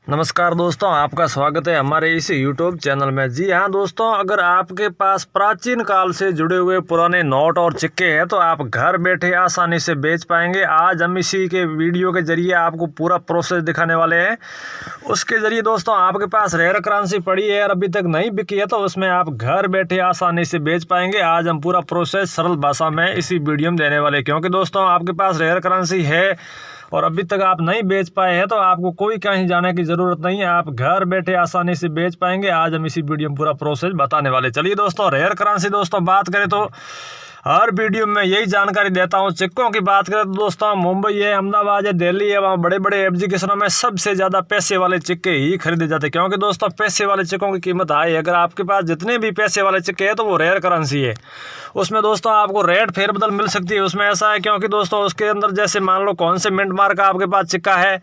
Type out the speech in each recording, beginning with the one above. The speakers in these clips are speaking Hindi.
नमस्कार दोस्तों, आपका स्वागत है हमारे इस YouTube चैनल में। जी हाँ दोस्तों, अगर आपके पास प्राचीन काल से जुड़े हुए पुराने नोट और सिक्के हैं तो आप घर बैठे आसानी से बेच पाएंगे। आज हम इसी के वीडियो के जरिए आपको पूरा प्रोसेस दिखाने वाले हैं। उसके जरिए दोस्तों आपके पास रेयर करेंसी पड़ी है और अभी तक नहीं बिकी है तो उसमें आप घर बैठे आसानी से बेच पाएंगे। आज हम पूरा प्रोसेस सरल भाषा में इसी वीडियो में देने वाले, क्योंकि दोस्तों आपके पास रेयर करेंसी है और अभी तक आप नहीं बेच पाए हैं तो आपको कोई कहीं जाने की ज़रूरत नहीं है, आप घर बैठे आसानी से बेच पाएंगे। आज हम इसी वीडियो में पूरा प्रोसेस बताने वाले। चलिए दोस्तों, रेयर करेंसी दोस्तों बात करें तो हर वीडियो में यही जानकारी देता हूं। सिक्कों की बात करें तो दोस्तों मुंबई है, अहमदाबाद है, दिल्ली है, वहाँ बड़े बड़े एग्जीबिशनों में सबसे ज़्यादा पैसे वाले सिक्के ही खरीदे जाते हैं, क्योंकि दोस्तों पैसे वाले सिक्कों की कीमत हाई है। अगर आपके पास जितने भी पैसे वाले सिक्के हैं तो वो रेयर करेंसी है। उसमें दोस्तों आपको रेट फेरबदल मिल सकती है। उसमें ऐसा है क्योंकि दोस्तों उसके अंदर जैसे मान लो कौन से मिंट मार्क का आपके पास सिक्का है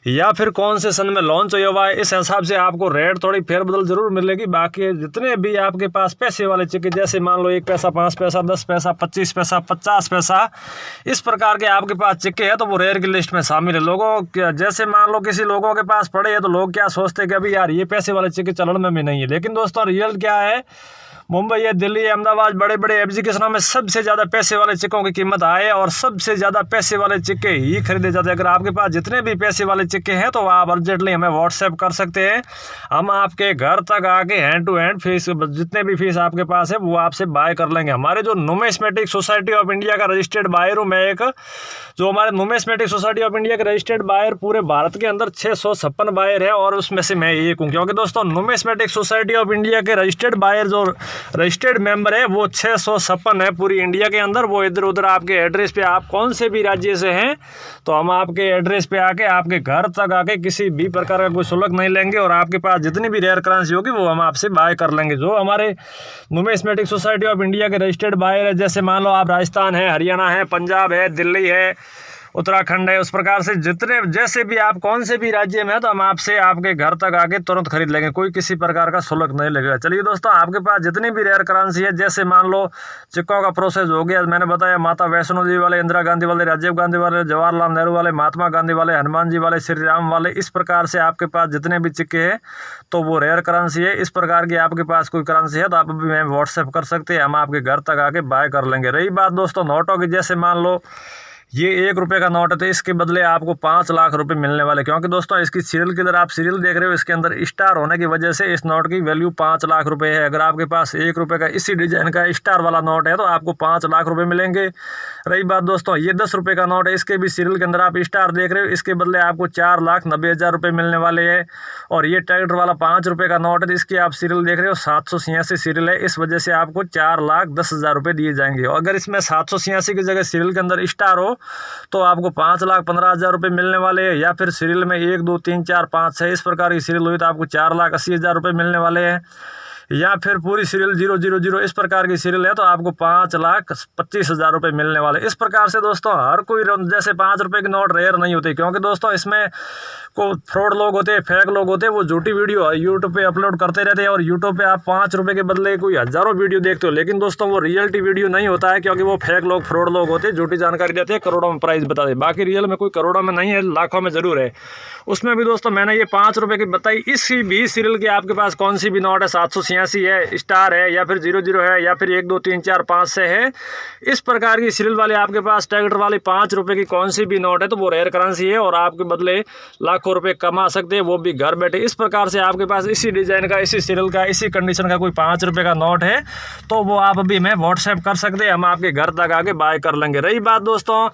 या फिर कौन से सन में लॉन्च हुआ है, इस हिसाब से आपको रेट थोड़ी फेरबदल जरूर मिलेगी। बाकी जितने भी आपके पास पैसे वाले सिक्के जैसे मान लो 1 पैसा, 5 पैसा, 10 पैसा, 25 पैसा, 50 पैसा, इस प्रकार के आपके पास सिक्के हैं तो वो रेयर की लिस्ट में शामिल है। लोगों जैसे मान लो किसी लोगों के पास पड़े हैं तो लोग क्या सोचते हैं कि अभी यार ये पैसे वाले सिक्के चलन में भी नहीं है, लेकिन दोस्तों रियल क्या है, मुंबई है, दिल्ली है, अहमदाबाद बड़े बड़े एग्जीबिशनों में सबसे ज़्यादा पैसे वाले सिक्कों की कीमत आए और सबसे ज़्यादा पैसे वाले सिक्के ही खरीदे जाते हैं। अगर आपके पास जितने भी पैसे वाले सिक्के हैं तो आप अर्जेंटली हमें व्हाट्सएप कर सकते हैं। हम आपके घर तक आके हैंड टू हैंड फीस, जितने भी फीस आपके पास है वो आपसे बाय कर लेंगे। हमारे जो नुमिस्मेटिक सोसाइटी ऑफ इंडिया का रजिस्टर्ड बायर हूँ मैं एक, जो हमारे नुमिस्मेटिक सोसाइटी ऑफ इंडिया के रजिस्टर्ड बायर पूरे भारत के अंदर 656 बायर है और उसमें से मैं एक हूँ, क्योंकि दोस्तों नुमिस्मेटिक सोसाइटी ऑफ इंडिया के रजिस्टर्ड बायर जो रजिस्टर्ड मेंबर है वो 656 है पूरी इंडिया के अंदर। वो इधर उधर आपके एड्रेस पे, आप कौन से भी राज्य से हैं तो हम आपके एड्रेस पे आके आपके घर तक आके किसी भी प्रकार का कोई शुल्क नहीं लेंगे और आपके पास जितनी भी रेयर करेंसी होगी वो हम आपसे बाय कर लेंगे। जो हमारे नुमिस्मेटिक सोसाइटी ऑफ इंडिया के रजिस्टर्ड बायर है, जैसे मान लो आप राजस्थान है, हरियाणा है, पंजाब है, दिल्ली है, उत्तराखंड है, उस प्रकार से जितने जैसे भी आप कौन से भी राज्य में है तो हम आपसे आपके घर तक आके तुरंत खरीद लेंगे, कोई किसी प्रकार का शुल्क नहीं लगेगा। चलिए दोस्तों, आपके पास जितनी भी रेयर करेंसी है, जैसे मान लो सिक्कों का प्रोसेस हो गया, मैंने बताया माता वैष्णो देवी वाले, इंदिरा गांधी वाले, राजीव गांधी वाले, जवाहरलाल नेहरू वाले, महात्मा गांधी वाले, हनुमान जी वाले, श्री राम वाले, इस प्रकार से आपके पास जितने भी सिक्के हैं तो वो रेयर करेंसी है। इस प्रकार की आपके पास कोई करेंसी है तो आप अभी हमें व्हाट्सएप कर सकते हैं, हम आपके घर तक आके बाय कर लेंगे। रही बात दोस्तों नोटों की, जैसे मान लो ये 1 रुपये का नोट है तो इसके बदले आपको 5 लाख रुपए मिलने वाले, क्योंकि दोस्तों इसकी सीरियल की, अगर आप सीरियल देख रहे हो इसके अंदर स्टार होने की वजह से इस नोट की वैल्यू 5 लाख रुपए है। अगर आपके पास 1 रुपये का इसी डिजाइन का स्टार वाला नोट है तो आपको 5 लाख रुपए मिलेंगे। रही बात दोस्तों ये 10 रुपये का नोट है, इसके भी सीरियल के अंदर आप स्टार देख रहे हो, इसके बदले आपको 4,90,000 रुपये मिलने वाले हैं। और ये ट्रैक्टर वाला 5 रुपये का नोट है, इसकी आप सीरियल देख रहे हो 786 सीरियल है, इस वजह से आपको 4,10,000 रुपये दिए जाएंगे। और अगर इसमें 786 की जगह सीरियल के अंदर स्टार हो तो आपको 5,15,000 रुपये मिलने वाले हैं। या फिर सीरियल में 1, 2, 3, 4, 5, 6 इस प्रकार की सीरियल हुई तो आपको 4,80,000 रुपये मिलने वाले हैं। या फिर पूरी सीरियल 000 इस प्रकार की सीरियल है तो आपको 5,25,000 रुपये मिलने वाले। इस प्रकार से दोस्तों हर कोई जैसे 5 रुपये के नोट रेयर नहीं होते, क्योंकि दोस्तों इसमें को फ्रॉड लोग होते हैं, फेक लोग होते हैं, वो झूठी वीडियो यूट्यूब पे अपलोड करते रहते हैं और यूट्यूब पे आप 5 रुपये के बदले कोई हज़ारों वीडियो देखते हो, लेकिन दोस्तों वो रियलिटी वीडियो नहीं होता है, क्योंकि वो फेक लोग, फ्रॉड लोग होते हैं, झूठी जानकारी देते हैं, करोड़ों में प्राइस बता दे। बाकी रियल में कोई करोड़ों में नहीं है, लाखों में ज़रूर है। उसमें भी दोस्तों मैंने ये 5 रुपये की बताई, इसी भी सीरियल की आपके पास कौन सी भी नोट है, 786 है, स्टार है, या फिर 00 है, या फिर 1, 2, 3, 4, 5 से है, इस प्रकार की सीरियल वाले आपके पास ट्रैक्टर वाली 5 रुपये की कौन सी भी नोट है तो वो रेयर करेंसी है और आपके बदले लाखों रुपए कमा सकते हैं, वो भी घर बैठे। इस प्रकार से आपके पास इसी डिजाइन का, इसी सीरियल का, इसी कंडीशन का कोई 5 रुपये का नोट है तो वो आप अभी हमें व्हाट्सएप कर सकते हैं, हम आपके घर तक आके बाय कर लेंगे। रही बात दोस्तों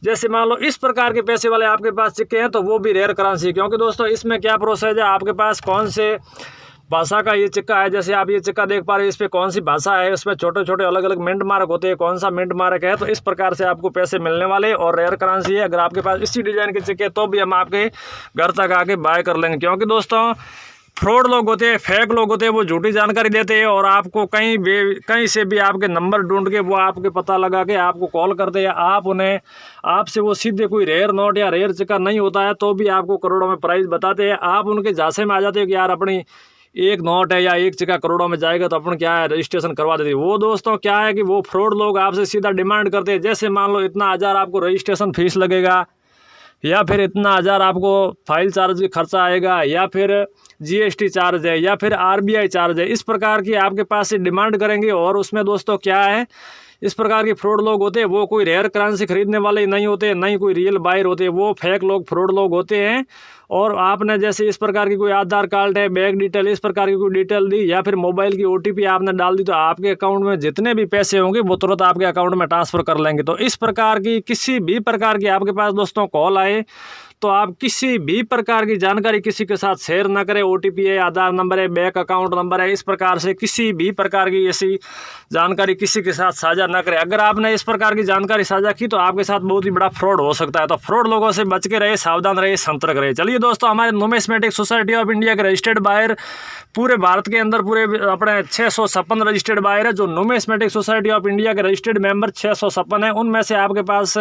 जैसे मान लो इस प्रकार के पैसे वाले आपके पास सिक्के हैं तो वो भी रेयर करेंसी, क्योंकि दोस्तों इसमें क्या प्रोसेस है, आपके पास कौन से भाषा का ये सिक्का है, जैसे आप ये सिक्का देख पा रहे हैं, इस पे कौन सी भाषा है, उसमें छोटे छोटे अलग अलग मिंट मार्क होते हैं, कौन सा मिंट मार्क है, तो इस प्रकार से आपको पैसे मिलने वाले और रेयर करेंसी है। अगर आपके पास इसी डिजाइन के सिक्के तो भी हम आपके घर तक आके बाय कर लेंगे, क्योंकि दोस्तों फ्रॉड लोग होते हैं, फेक लोग होते हैं, वो झूठी जानकारी देते हैं और आपको कहीं से भी आपके नंबर ढूंढ के वो आपके पता लगा के आपको कॉल करते हैं, आप उन्हें आपसे वो सीधे कोई रेयर नोट या रेयर सिक्का नहीं होता है तो भी आपको करोड़ों में प्राइस बताते हैं। आप उनके झांसे में आ जाते हो कि यार अपनी एक नोट है या एक सिक्का करोड़ों में जाएगा तो अपन क्या है रजिस्ट्रेशन करवा देते हैं। वो दोस्तों क्या है कि वो फ्रॉड लोग आपसे सीधा डिमांड करते हैं, जैसे मान लो इतना 1000 आपको रजिस्ट्रेशन फीस लगेगा, या फिर इतना हज़ार आपको फाइल चार्ज खर्चा आएगा, या फिर GST चार्ज है, या फिर RBI चार्ज है। इस प्रकार की आपके पास से डिमांड करेंगे। और उसमें दोस्तों क्या है, इस प्रकार के फ्रॉड लोग होते हैं वो कोई रेयर करेंसी खरीदने वाले नहीं होते, नहीं कोई रियल बायर होते, वो फेक लोग, फ्रॉड लोग होते हैं। और आपने जैसे इस प्रकार की कोई आधार कार्ड है, बैंक डिटेल, इस प्रकार की कोई डिटेल दी, या फिर मोबाइल की OTP आपने डाल दी, तो आपके अकाउंट में जितने भी पैसे होंगे वो तुरंत आपके अकाउंट में ट्रांसफ़र कर लेंगे। तो इस प्रकार की किसी भी प्रकार की आपके पास दोस्तों कॉल आए तो आप किसी भी प्रकार की जानकारी किसी के साथ शेयर ना करें। OTP है, आधार नंबर है, बैंक अकाउंट नंबर है, इस प्रकार से किसी भी प्रकार की ऐसी जानकारी किसी के साथ साझा ना करें। अगर आपने इस प्रकार की जानकारी साझा की तो आपके साथ बहुत ही बड़ा फ्रॉड हो सकता है। तो फ्रॉड लोगों से बच के रहे, सावधान रहे, सतर्क रहे। चलिए दोस्तों, हमारे नुमिस्मेटिक सोसाइटी ऑफ इंडिया के रजिस्टर्ड बायर पूरे भारत के अंदर पूरे अपने 656 रजिस्टर्ड बायर है। जो नुमिस्मेटिक सोसाइटी ऑफ इंडिया के रजिस्टर्ड मेंबर 656 है, उनमें से आपके पास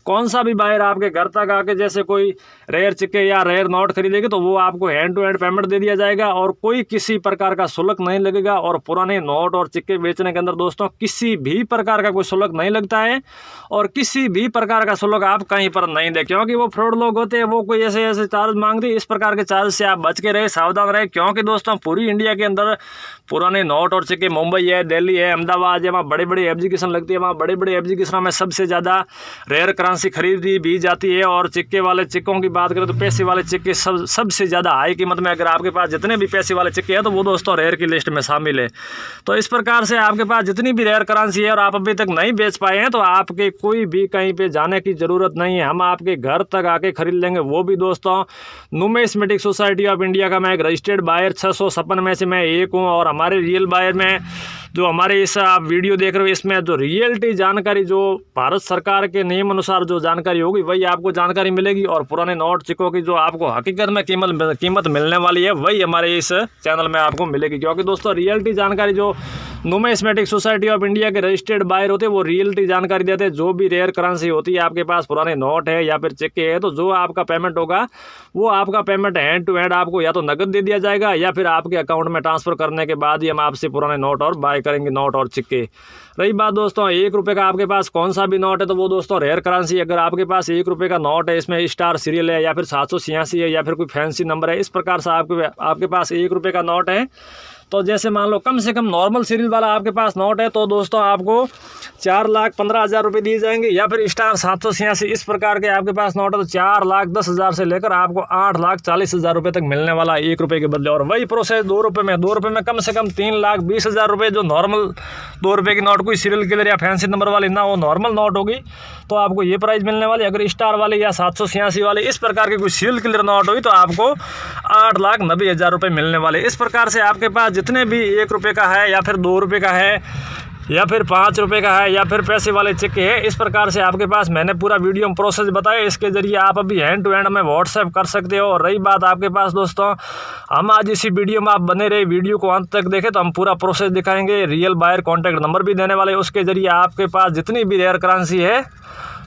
कौन सा भी बायर आपके घर तक आके जैसे कोई रेयर सिक्के या रेयर नोट खरीदेगी तो वो आपको हैंड टू हैंड पेमेंट दे दिया जाएगा और कोई किसी प्रकार का शुल्क नहीं लगेगा। और पुराने नोट और सिक्के बेचने के अंदर दोस्तों किसी भी प्रकार का कोई शुल्क नहीं लगता है और किसी भी प्रकार का शुल्क आप कहीं पर नहीं दें, क्योंकि वो फ्रॉड लोग होते हैं, वो कोई ऐसे ऐसे चार्ज मांगते हैं। इस प्रकार के चार्ज से आप बच के रहे, सावधान रहे, क्योंकि दोस्तों पूरी इंडिया के अंदर पुराने नोट और सिक्के, मुंबई है, दिल्ली है, अहमदाबाद है, वहाँ बड़े बड़े एग्जीबिशन लगती है, वहाँ बड़े बड़े एग्जीबिशनों में सबसे ज़्यादा रेयर करेंसी खरीदी भी जाती है। और सिक्के वाले सिक्कों की बात करें तो पैसे वाले सिक्के सबसे ज़्यादा हाई कीमत में, अगर आपके पास जितने भी पैसे वाले सिक्के हैं तो वो दोस्तों रेयर की लिस्ट में शामिल है। तो इस प्रकार से आपके पास जितनी भी रेयर करेंसी है और आप अभी तक नहीं बेच पाए हैं तो आपके कोई भी कहीं पे जाने की ज़रूरत नहीं है, हम आपके घर तक आके खरीद लेंगे। वो भी दोस्तों नुमिस्मेटिक सोसाइटी ऑफ इंडिया का मैं एक रजिस्टर्ड बायर 656 में से मैं एक हूँ। और हमारे रियल बायर में जो हमारे इस आप वीडियो देख रहे हो इसमें जो रियलिटी जानकारी, जो भारत सरकार के नियम अनुसार जो जानकारी होगी वही आपको जानकारी मिलेगी। और पुराने नोट सिक्कों की जो आपको हकीकत में कीमत मिलने वाली है वही हमारे इस चैनल में आपको मिलेगी, क्योंकि दोस्तों रियलिटी जानकारी जो नुमिस्मेटिक सोसाइटी ऑफ इंडिया के रजिस्टर्ड बायर होते हैं वो रियलिटी जानकारी देते हैं। जो भी रेयर करेंसी होती है आपके पास, पुराने नोट है या फिर सिक्के है, तो जो आपका पेमेंट होगा वो आपका पेमेंट हैंड टू हैंड आपको या तो नकद दे दिया जाएगा या फिर आपके अकाउंट में ट्रांसफ़र करने के बाद ही हम आपसे पुराने नोट और बाय करेंगे, नोट और सिक्के। रही बात दोस्तों ₹1 का आपके पास कौन सा भी नोट है तो वो दोस्तों रेयर करेंसी। अगर आपके पास ₹1 का नोट है, इसमें स्टार सीरियल है या फिर 786 है या फिर कोई फैंसी नंबर है, इस प्रकार से आपके पास ₹1 का नोट है, तो जैसे मान लो कम से कम नॉर्मल सीरियल वाला आपके पास नोट है तो दोस्तों आपको 4,15,000 रुपये दिए जाएंगे। या फिर स्टार 786 इस प्रकार के आपके पास नोट है तो 4,10,000 से लेकर आपको 8,40,000 रुपये तक मिलने वाला है ₹1 के बदले। और वही प्रोसेस ₹2 में कम से कम 3,20,000 रुपये, जो नॉर्मल ₹2 की नोट, कोई सीरियल किलर या फैंसी नंबर वाली ना वो नॉर्मल नोट होगी तो आपको ये प्राइस मिलने वाली। अगर स्टार वाले या 786 वाले इस प्रकार की कोई सीरियल किलर नोट हुई तो आपको 8,90,000 रुपये मिलने वाले। इस प्रकार से आपके पास जितने भी ₹1 का है या फिर ₹2 का है या फिर ₹5 का है या फिर पैसे वाले सिक्के है, इस प्रकार से आपके पास मैंने पूरा वीडियो में प्रोसेस बताया, इसके जरिए आप अभी हैंड टू हैंड में व्हाट्सएप कर सकते हो। और रही बात आपके पास दोस्तों, हम आज इसी वीडियो में आप बने रहे, वीडियो को अंत तक देखें तो हम पूरा प्रोसेस दिखाएंगे, रियल बायर कॉन्टैक्ट नंबर भी देने वाले, उसके जरिए आपके पास जितनी भी रेयर करेंसी है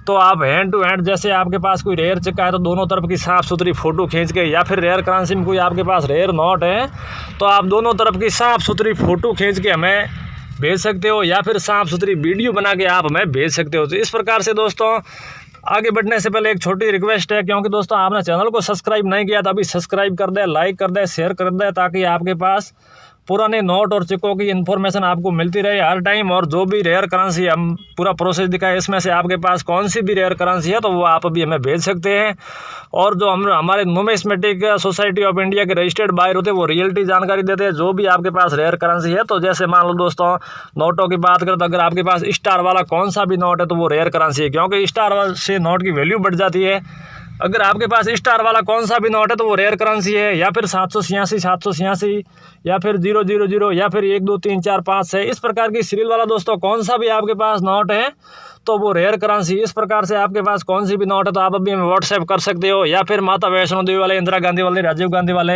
तो आप हैंड टू हैंड, जैसे आपके पास कोई रेयर सिक्का है तो दोनों तरफ की साफ़ सुथरी फ़ोटो खींच के, या फिर रेयर करेंसी में कोई आपके पास रेयर नोट है तो आप दोनों तरफ की साफ़ सुथरी फ़ोटो खींच के हमें भेज सकते हो, या फिर साफ़ सुथरी वीडियो बना के आप हमें भेज सकते हो। तो इस प्रकार से दोस्तों आगे बढ़ने से पहले एक छोटी रिक्वेस्ट है, क्योंकि दोस्तों आपने चैनल को सब्सक्राइब नहीं किया तो अभी सब्सक्राइब कर दें, लाइक कर दें, शेयर कर दें, ताकि आपके पास पुराने नोट और सिक्कों की इन्फॉर्मेशन आपको मिलती रहे हर टाइम। और जो भी रेयर करेंसी हम पूरा प्रोसेस दिखाए, इसमें से आपके पास कौन सी भी रेयर करेंसी है तो वो आप अभी हमें भेज सकते हैं। और जो हमारे नुमिस्मेटिक सोसाइटी ऑफ इंडिया के रजिस्टर्ड बायर होते हैं वो रियलिटी जानकारी देते हैं। जो भी आपके पास रेयर करेंसी है, तो जैसे मान लो दोस्तों नोटों की बात करें तो अगर आपके पास स्टार वाला कौन सा भी नोट है तो वो रेयर करेंसी है, क्योंकि स्टार से नोट की वैल्यू बढ़ जाती है। अगर आपके पास स्टार वाला कौन सा भी नोट है तो वो रेयर करेंसी है, या फिर 786 या फिर 000 या फिर 1 2 3 4 5 6 इस प्रकार की सीरियल वाला दोस्तों कौन सा भी आपके पास नोट है तो वो रेयर करेंसी। इस प्रकार से आपके पास कौन सी भी नोट है तो आप अभी हमें व्हाट्सएप कर सकते हो, या फिर माता वैष्णो देवी वाले, इंदिरा गांधी वाले, राजीव गांधी वाले,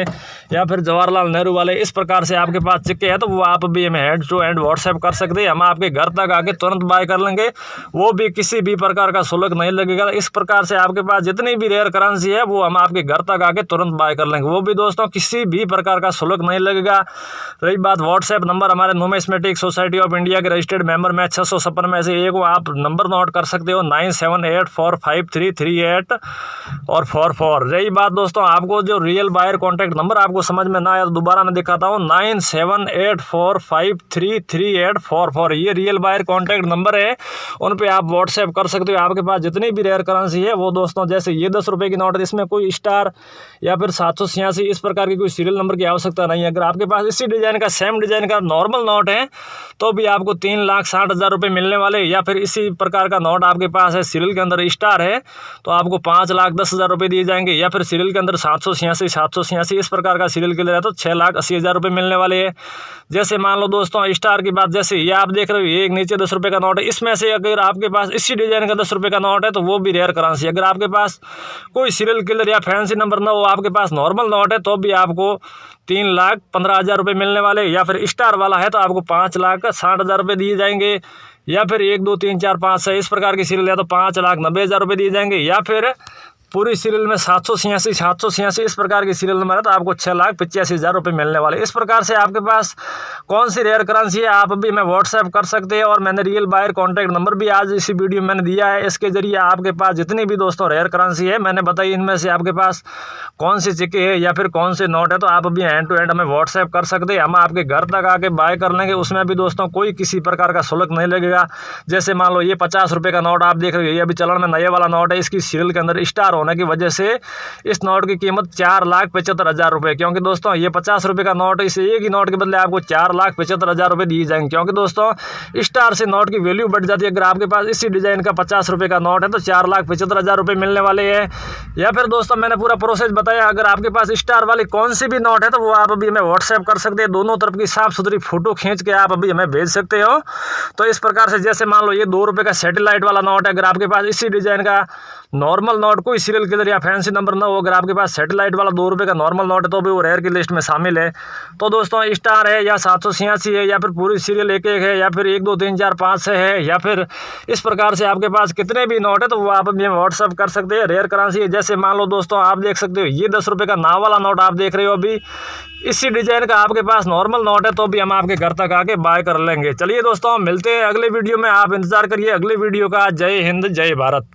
या फिर जवाहरलाल नेहरू वाले, इस प्रकार से आपके पास सिक्के हैं तो वो आप अभी हमें हैंड टू हैंड व्हाट्सएप कर सकते हैं। हम आपके घर तक आके तुरंत बाय कर लेंगे, वो भी किसी भी प्रकार का शुल्क नहीं लगेगा। इस प्रकार से आपके पास जितनी भी रेयर करेंसी है वो हम आपके घर तक आके तुरंत बाय कर लेंगे, वो भी दोस्तों किसी भी प्रकार का शुल्क नहीं लगेगा। रही बात व्हाट्सएप नंबर, हमारे न्यूमिस्मेटिक सोसाइटी ऑफ इंडिया के रजिस्टर्ड मेंबर में 656 में से एक आप नंबर नोट कर सकते हो, 97845338 और 44। रही बात दोस्तों आपको जो रियल बायर कॉन्टैक्ट नंबर आपको समझ में ना आया तो दोबारा मैं दिखाता हूँ, 9784533844। ये रियल बायर कॉन्टैक्ट नंबर है, उन पे आप व्हाट्सएप कर सकते हो। आपके पास जितनी भी रेयर करेंसी है वो दोस्तों, जैसे ये 10 रुपये की नोट है, इसमें कोई स्टार या फिर 786 इस प्रकार की कोई सीरियल नंबर की आवश्यकता नहीं है। अगर आपके पास इसी डिजाइन का सेम डिजाइन का नॉर्मल नोट है तो भी आपको 3,60,000 रुपये मिलने वाले, या फिर इसी प्रकार का नोट आपके पास है सीरियल के अंदर स्टार है तो आपको 5,10,000 रुपये दिए जाएंगे, या फिर सीरियल के अंदर 786 इस प्रकार का सीरियल के लिए है तो 6,80,000 रुपये मिलने वाले हैं। जैसे मान लो दोस्तों स्टार की बात, जैसे ये आप देख रहे हो, ये एक नीचे 10 रुपये का नोट है, इसमें से अगर आपके पास इसी डिजाइन का 10 रुपये का नोट है तो वो भी रेयर करेंसी। अगर आपके पास कोई सीरियल किलर या फैंसी नंबर ना हो, आपके पास नॉर्मल नोट है तो भी आपको 3,15,000 रुपये मिलने वाले, या फिर स्टार वाला है तो आपको 5,60,000 रुपये दिए जाएंगे, या फिर 1 2 3 4 5 6 इस प्रकार की सीरियल है तो 5,90,000 रुपये दिए जाएंगे, या फिर पूरी सीरियल में 786 इस प्रकार की सीरियल नंबर है तो आपको 6,85,000 रुपये मिलने वाले। इस प्रकार से आपके पास कौन सी रेयर करेंसी है आप भी मैं व्हाट्सएप कर सकते हैं, और मैंने रियल बायर कॉन्टैक्ट नंबर भी आज इसी वीडियो में मैंने दिया है। इसके जरिए आपके पास जितनी भी दोस्तों रेयर करेंसी है मैंने बताई, इनमें से आपके पास कौन सी सिक्के है या फिर कौन से नोट है तो आप भी हैंड टू हैंड हमें व्हाट्सएप कर सकते हैं, हम आपके घर तक आके बाय कर लेंगे। उसमें भी दोस्तों कोई किसी प्रकार का शुल्क नहीं लगेगा। जैसे मान लो ये 50 रुपये का नोट आप देख रहे हो, ये अभी चलन में नए वाला नोट है, इसकी सीरियल के अंदर स्टार होने की वजह से इस नोट की कीमत 4,75,000 रुपये, क्योंकि दोस्तों ये 50 रुपये का नोट है, इस एक ही नोट के बदले आपको 4,75,000 रुपये दिए जाएंगे, क्योंकि दोस्तों स्टार से नोट की वैल्यू बढ़ जाती है। अगर आपके पास इसी डिजाइन का 50 रुपये का नोट है तो 4,75,000 रुपये मिलने वाले हैं। या फिर दोस्तों मैंने पूरा प्रोसेस बताया, अगर आपके पास स्टार वाली कौन सी भी नोट है तो वो आप अभी हमें व्हाट्सएप कर सकते हैं, दोनों तरफ की साफ सुथरी फोटो खींच के आप अभी हमें भेज सकते हो। तो इस प्रकार से जैसे मान लो ये 2 रुपये का सैटेलाइट वाला नोट है, अगर आपके पास इसी डिजाइन का नॉर्मल नोट कोई सीरियल किलर या फैंसी नंबर ना हो, अगर आपके पास सैटेलाइट वाला 2 रुपये का नॉर्मल नोट है तो भी वो रेयर की लिस्ट में शामिल है। तो दोस्तों स्टार है या 786 है या फिर पूरी सीरियल एक है या फिर 1 2 3 4 5 6 है, या फिर इस प्रकार से आपके पास कितने भी नोट है तो वो आप अभी व्हाट्सअप कर सकते हैं। रेयर करेंसी है, जैसे मान लो दोस्तों आप देख सकते हो ये 10 रुपये का नाव वाला नोट आप देख रहे हो, अभी इसी डिजाइन का आपके पास नॉर्मल नोट है तो भी हम आपके घर तक आके बाय कर लेंगे। चलिए दोस्तों मिलते हैं अगले वीडियो में, आप इंतजार करिए अगले वीडियो का। जय हिंद जय भारत।